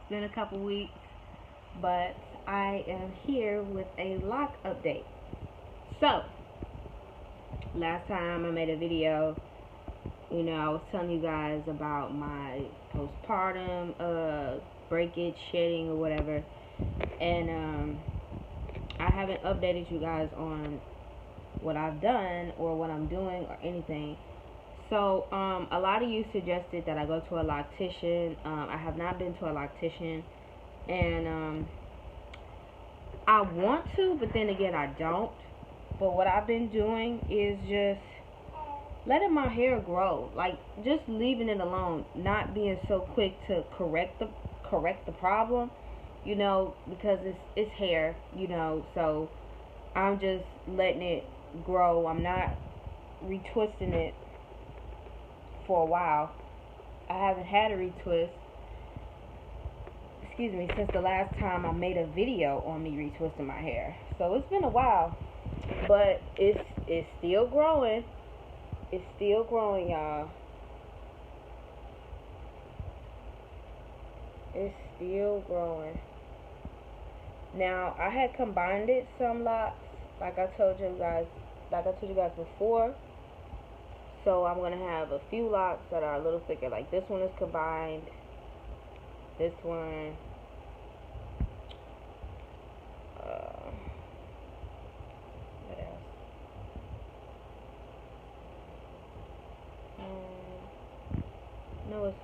been a couple weeks, but I am here with a lock update. So, last time I made a video, I was telling you guys about my postpartum breakage, shedding, or whatever, and I haven't updated you guys on what I've done or what I'm doing or anything. So, a lot of you suggested that I go to a loctician. I have not been to a loctician, and I want to, but then again, I don't. But what I've been doing is just letting my hair grow, like just leaving it alone, not being so quick to correct the problem, because it's hair, So I'm just letting it grow. I'm not retwisting it for a while. I haven't had a retwist, since the last time I made a video on me retwisting my hair. So it's been a while, but it's still growing. It's still growing, y'all. It's still growing. Now, I had combined it some locks, like I told you guys before. So I'm gonna have a few locks that are a little thicker. Like this one is combined. This one. What else? No, it's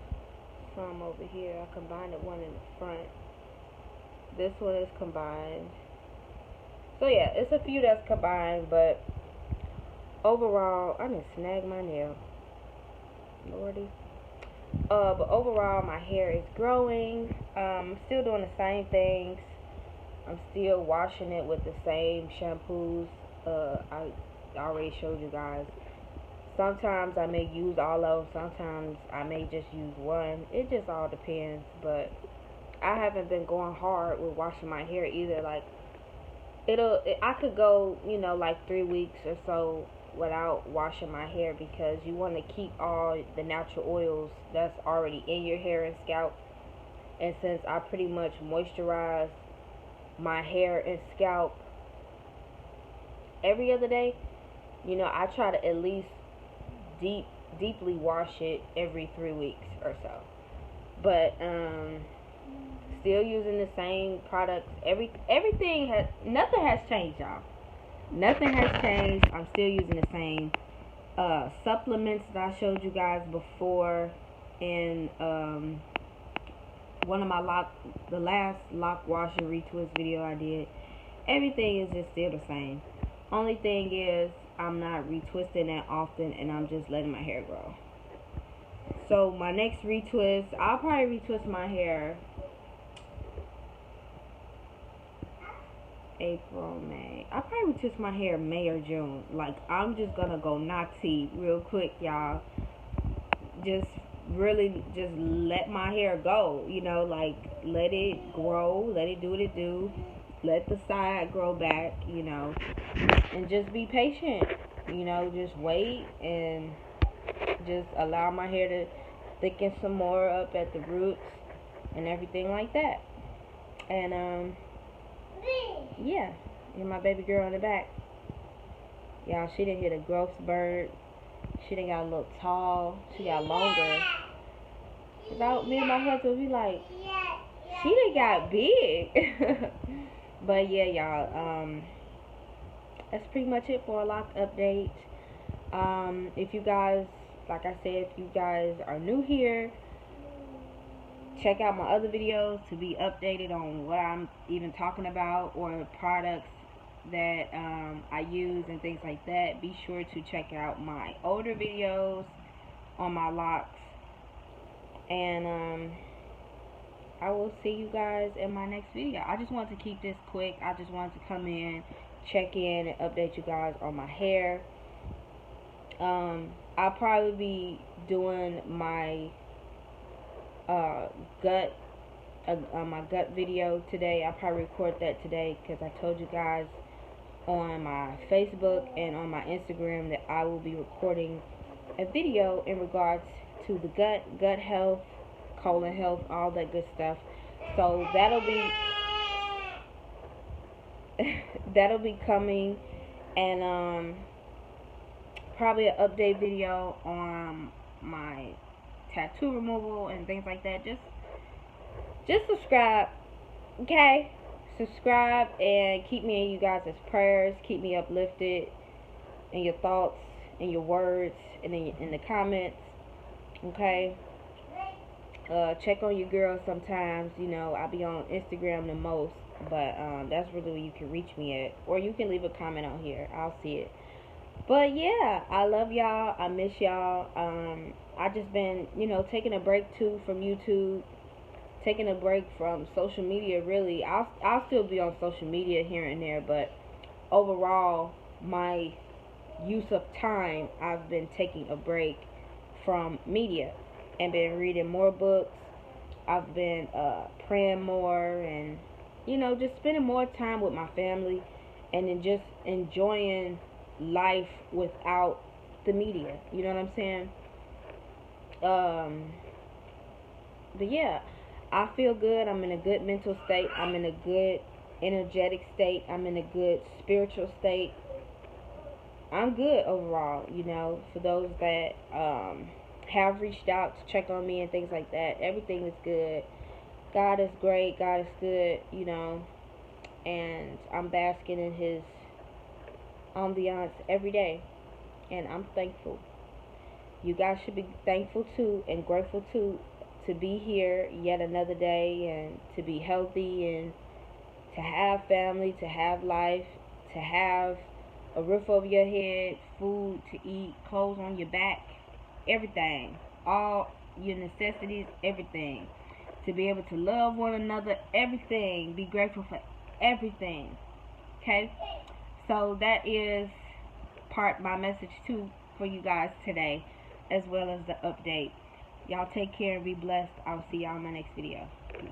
some over here. I combined one in the front. This one is combined. So yeah, it's a few that's combined, but overall, I didn't snag my nail, lordy. But overall, my hair is growing. I'm still doing the same things. I'm still washing it with the same shampoos. I already showed you guys. Sometimes I may use all of them. Sometimes I may just use one. It just all depends. But I haven't been going hard with washing my hair either. Like I could go, like 3 weeks or so without washing my hair, because you want to keep all the natural oils that's already in your hair and scalp. And since I pretty much moisturize my hair and scalp every other day, I try to at least deeply wash it every 3 weeks or so. But still using the same products. Nothing has changed, y'all. Nothing has changed. I'm still using the same supplements that I showed you guys before in one of my the last lock wash and retwist video I did. Everything is just still the same. Only thing is I'm not retwisting that often, and I'm just letting my hair grow. So my next retwist, I'll probably retwist my hair April, May. I'll probably retwist my hair May or June. Like, I'm just gonna go Nazi real quick, y'all. Just let my hair go, like let it grow, let it do what it do, let the side grow back, and just be patient, just wait and just allow my hair to thicken some more up at the roots and everything like that. And yeah, and my baby girl in the back, y'all, she done hit a growth spurt. She done got a little tall. She got longer. Without me and my husband, we like, she done got big. But yeah, y'all, that's pretty much it for a lock update. If you guys, like I said, if you guys are new here, check out my other videos to be updated on what I'm even talking about, or products that I use and things like that. Be sure to check out my older videos on my locks. And I will see you guys in my next video. I just wanted to keep this quick. I just wanted to come in, check in, and update you guys on my hair. I'll probably be doing my gut video today. I'll probably record that today, because I told you guys on my Facebook and on my Instagram that I will be recording a video in regards to the gut health, colon health, all that good stuff. So that'll be coming, and probably an update video on my tattoo removal and things like that. Just subscribe, okay? Subscribe and keep me in you guys' prayers. Keep me uplifted in your thoughts, in your words, and in the comments, okay? Check on your girl sometimes. You know, I be on Instagram the most, but that's really where you can reach me at. Or you can leave a comment on here. I'll see it. But yeah, I love y'all. I miss y'all. I just been, taking a break too from YouTube, taking a break from social media. Really, I'll still be on social media here and there, but overall, my use of time, I've been taking a break from media and been reading more books. I've been praying more, and just spending more time with my family, and then just enjoying life without the media. You know what I'm saying? But yeah, I feel good. I'm in a good mental state. I'm in a good energetic state. I'm in a good spiritual state. I'm good overall, for those that have reached out to check on me and things like that. Everything is good. God is great. God is good, and I'm basking in His ambiance every day, and I'm thankful. You guys should be thankful too and grateful too to be here yet another day, and to be healthy, and to have family, to have life, to have a roof over your head, food to eat, clothes on your back, everything, all your necessities, everything. To be able to love one another, everything. Be grateful for everything. Okay? So that is my message too for you guys today, as well as the update. Y'all take care and be blessed. I'll see y'all in my next video. Peace.